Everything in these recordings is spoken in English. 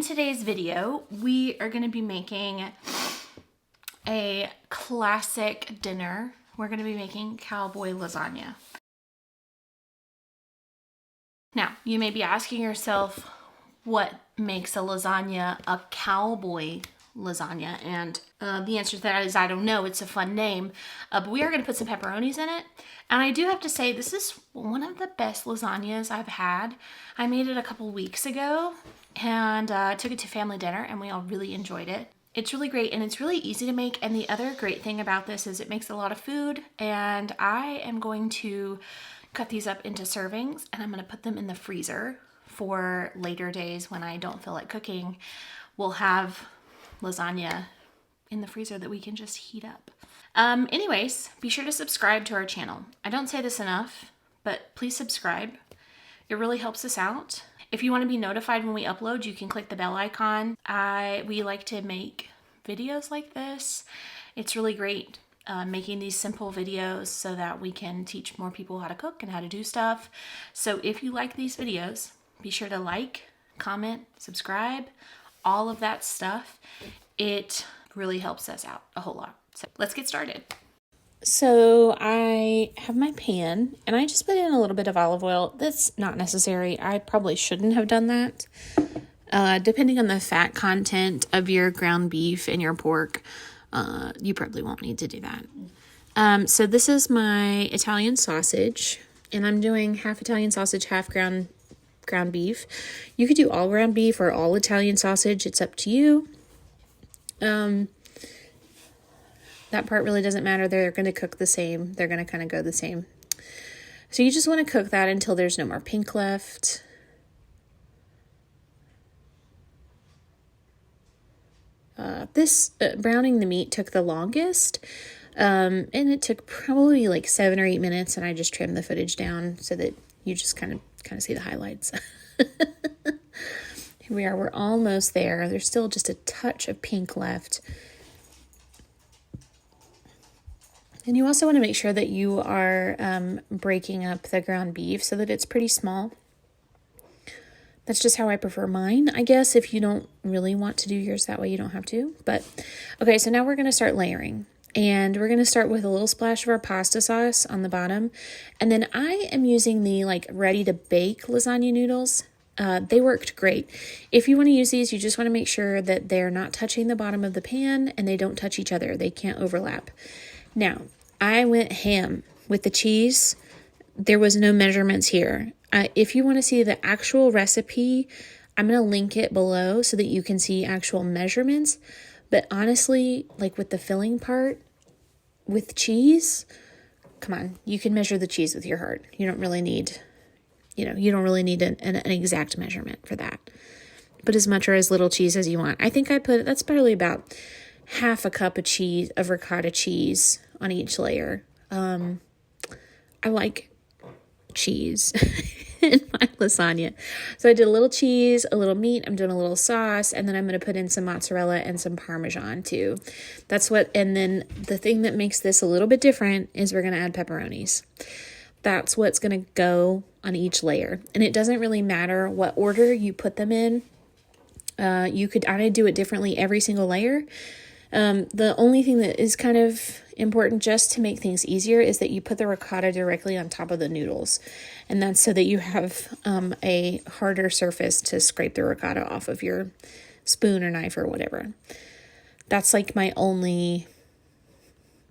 today's video, we are going to be making a classic dinner. We're going to be making cowboy lasagna. Now, you may be asking yourself, what makes a lasagna a cowboy lasagna? And the answer to that is I don't know. It's a fun name. But we are going to put some pepperonis in it. And I do have to say, this is one of the best lasagnas I've had. I made it a couple weeks ago and took it to family dinner, and we all really enjoyed it. It's really great, and it's really easy to make. And the other great thing about this is it makes a lot of food. And I am going to cut these up into servings, and I'm going to put them in the freezer for later days when I don't feel like cooking. We'll have lasagna in the freezer that we can just heat up. Anyways, be sure to subscribe to our channel. I don't say this enough, but please subscribe. It really helps us out. If you want to be notified when we upload, you can click the bell icon. We like to make videos like this. It's really great making these simple videos so that we can teach more people how to cook and how to do stuff. So if you like these videos, be sure to like, comment, subscribe, all of that stuff. It really helps us out a whole lot. So let's get started. So I have my pan, and I just put in a little bit of olive oil. That's not necessary. I probably shouldn't have done that. Depending on the fat content of your ground beef and your pork, you probably won't need to do that. So this is my Italian sausage, and I'm doing half Italian sausage, half ground beef. You could do all ground beef or all Italian sausage. It's up to you. That part really doesn't matter. They're going to cook the same. They're going to kind of go the same. So you just want to cook that until there's no more pink left. Browning the meat took the longest. And it took probably like 7 or 8 minutes, and I just trimmed the footage down so that you just kind of see the highlights. Here we are. We're almost there. There's still just a touch of pink left. And you also want to make sure that you are breaking up the ground beef so that it's pretty small. That's just how I prefer mine. I guess if you don't really want to do yours that way, you don't have to. But okay, so now we're going to start layering. And we're going to start with a little splash of our pasta sauce on the bottom. And then I am using the ready to bake lasagna noodles. They worked great. If you want to use these, you just want to make sure that they're not touching the bottom of the pan and they don't touch each other. They can't overlap. Now, I went ham with the cheese. There was no measurements here. If you want to see the actual recipe, I'm going to link it below so that you can see actual measurements. But honestly, with the filling part, with cheese, come on, you can measure the cheese with your heart. You don't really need, an exact measurement for that. Put as much or as little cheese as you want. I think that's probably about half a cup of cheese, of ricotta cheese on each layer. I like cheese in my lasagna. So I did a little cheese, a little meat, I'm doing a little sauce, and then I'm going to put in some mozzarella and some Parmesan too. And then the thing that makes this a little bit different is we're going to add pepperonis. That's what's going to go on each layer. And it doesn't really matter what order you put them in. I do it differently every single layer. The only thing that is kind of important just to make things easier is that you put the ricotta directly on top of the noodles. And that's so that you have a harder surface to scrape the ricotta off of your spoon or knife or whatever. That's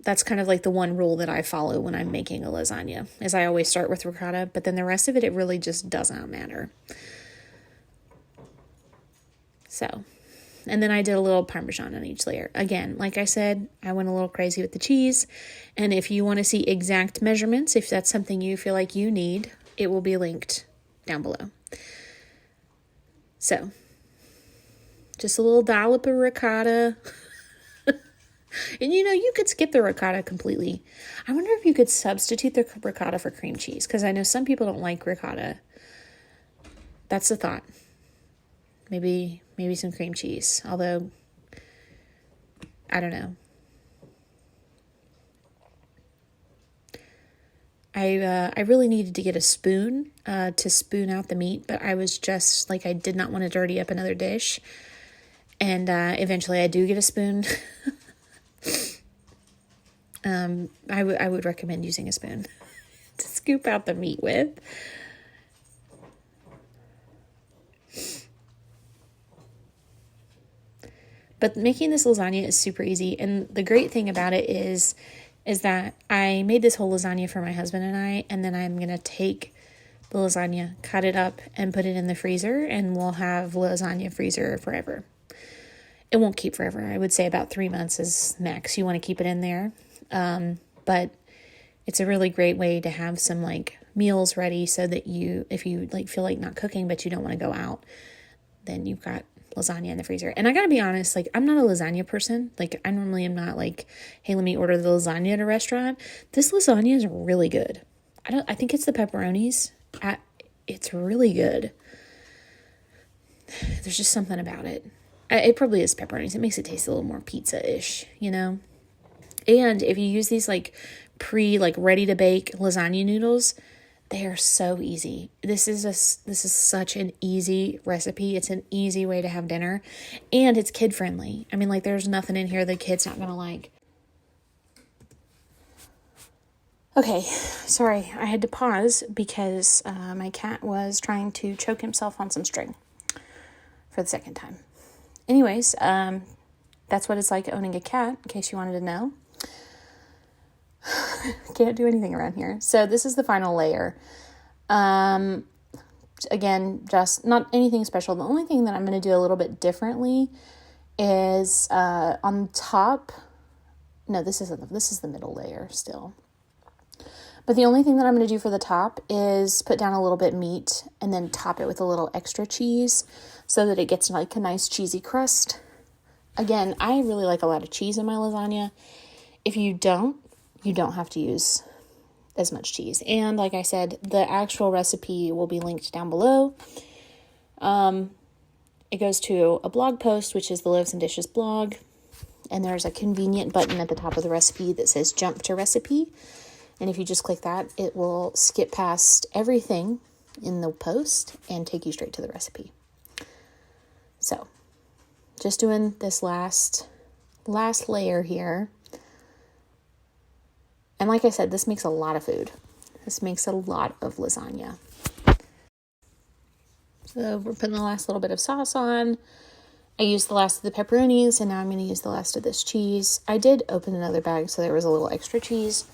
that's kind of the one rule that I follow when I'm making a lasagna, is I always start with ricotta, but then the rest of it really just does not matter. So, and then I did a little Parmesan on each layer. Again, like I said, I went a little crazy with the cheese. And if you want to see exact measurements, if that's something you feel like you need, it will be linked down below. So, just a little dollop of ricotta. And you could skip the ricotta completely. I wonder if you could substitute the ricotta for cream cheese, because I know some people don't like ricotta. That's the thought. Maybe some cream cheese, although I don't know. I really needed to get a spoon to spoon out the meat, but I was just like, I did not want to dirty up another dish. And eventually I do get a spoon. I would recommend using a spoon to scoop out the meat with. But making this lasagna is super easy. And the great thing about it is that I made this whole lasagna for my husband and I, and then I'm going to take the lasagna, cut it up, and put it in the freezer, and we'll have lasagna freezer forever. It won't keep forever. I would say about 3 months is max. You want to keep it in there. But it's a really great way to have some like meals ready so that if you like feel like not cooking, but you don't want to go out, then you've got lasagna in the freezer. And I gotta be honest, like, I'm not a lasagna person. Like, I normally am not like, hey, let me order the lasagna at a restaurant. This lasagna is really good. I think it's the pepperonis. It's really good. There's just something about it. It probably is pepperonis. It makes it taste a little more pizza-ish, you know? And if you use these like ready to bake lasagna noodles, they are so easy. This is such an easy recipe. It's an easy way to have dinner, and it's kid friendly. I mean, like, there's nothing in here the kid's not gonna like. Okay, sorry, I had to pause because my cat was trying to choke himself on some string for the second time. Anyways, that's what it's like owning a cat, in case you wanted to know. Can't do anything around here. So this is the final layer. Again, just not anything special. The only thing that I'm going to do a little bit differently is on top. No, this is the middle layer still. But the only thing that I'm going to do for the top is put down a little bit meat and then top it with a little extra cheese so that it gets like a nice cheesy crust. Again, I really like a lot of cheese in my lasagna. If you don't have to use as much cheese. And like I said, the actual recipe will be linked down below. It goes to a blog post, which is the Loaves and Dishes blog. And there's a convenient button at the top of the recipe that says jump to recipe. And if you just click that, it will skip past everything in the post and take you straight to the recipe. So just doing this last layer here. And like I said, this makes a lot of food. This makes a lot of lasagna. So we're putting the last little bit of sauce on. I used the last of the pepperonis, and now I'm going to use the last of this cheese. I did open another bag, so there was a little extra cheese.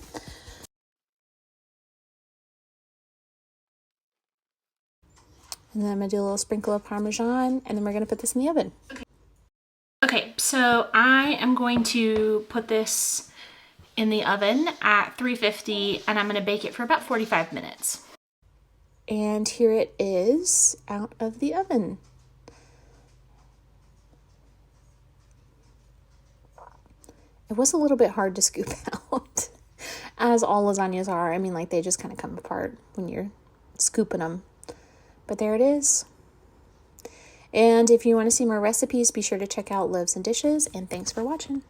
And then I'm going to do a little sprinkle of Parmesan, and then we're going to put this in the oven. Okay, so I am going to put this in the oven at 350, and I'm going to bake it for about 45 minutes. And here it is out of the oven. It was a little bit hard to scoop out, as all lasagnas are. I mean, like, they just kind of come apart when you're scooping them. But there it is. And if you want to see more recipes, be sure to check out Loaves and Dishes, and thanks for watching.